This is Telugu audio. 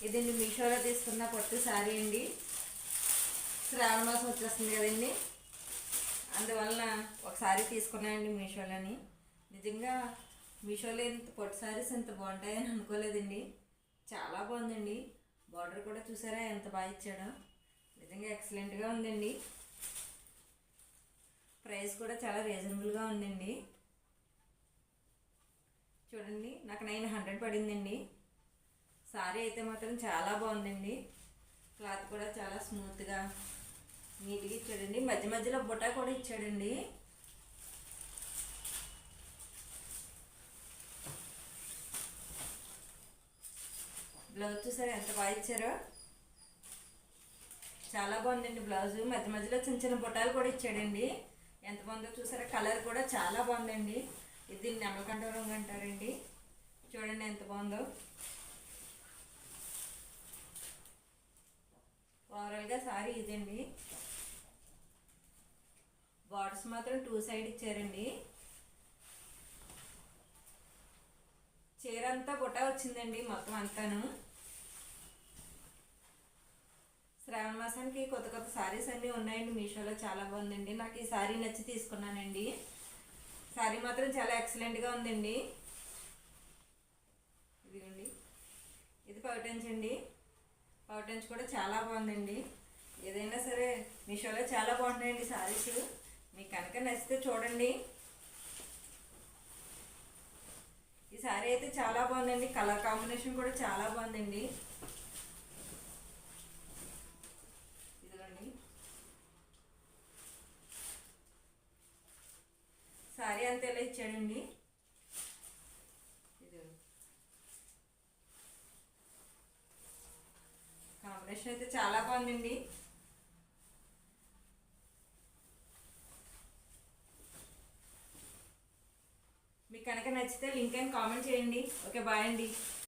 ఇదండి మీషోలో తీసుకున్న పట్టు శారీ అండి. శ్రావణ మాసం వచ్చేస్తుంది కదండి, అందువలన ఒక శారీ తీసుకున్నానండి మీషోలోని. నిజంగా మీషోలో ఇంత పట్టు శారీస్ ఇంత బాగుంటాయని అనుకోలేదండి. చాలా బాగుందండి. బార్డర్ కూడా చూసారా ఎంత బాగా ఇచ్చాడో. నిజంగా ఎక్సలెంట్గా ఉందండి. ప్రైస్ కూడా చాలా రీజనబుల్గా ఉందండి. చూడండి, నాకు 900 పడిందండి. సారీ అయితే మాత్రం చాలా బాగుందండి. క్లాత్ కూడా చాలా స్మూత్గా నీట్గా ఇచ్చాడండి. మధ్య మధ్యలో బుట్ట కూడా ఇచ్చాడండి. బ్లౌజ్ చూసారా ఎంత బాగా ఇచ్చారో. చాలా బాగుందండి బ్లౌజ్. మధ్య మధ్యలో చిన్న చిన్న బుట్టాలు కూడా ఇచ్చాడండి. ఎంత బాగుందో చూసారా. కలర్ కూడా చాలా బాగుందండి. ఇది నెమలకంఠ రంగు అంటారండి. చూడండి ఎంత బాగుందో. ఓవరాల్గా సారీ ఇదండి. బార్డర్స్ మాత్రం 2 సైడ్ ఇచ్చారండి. చీర అంతా బుట్ట వచ్చిందండి మొత్తం అంతాను. శ్రావణ మాసానికి కొత్త కొత్త సారీస్ అన్నీ ఉన్నాయండి మీషోలో. చాలా బాగుందండి. నాకు ఈ సారీ నచ్చి తీసుకున్నానండి. సారీ మాత్రం చాలా ఎక్సలెంట్గా ఉందండి. ఇదిగోండి, ఇది పౌటెన్స్ అండి. పౌటెన్స్ కూడా చాలా బాగుందండి. ఏదైనా సరే మీషోలో చాలా బాగుంటాయండి సారీస్. మీకు కనుక నచ్చితే చూడండి. ఈ సారీ అయితే చాలా బాగుందండి. కలర్ కాంబినేషన్ కూడా చాలా బాగుందండి. ఇదిగోండి, సారీ అంతా ఎలా ఇచ్చాడండి. కాంబినేషన్ అయితే చాలా బాగుందండి. మీకు కనుక నచ్చితే లింక్ అని కామెంట్ చేయండి. ఓకే, బాయ్ అండి.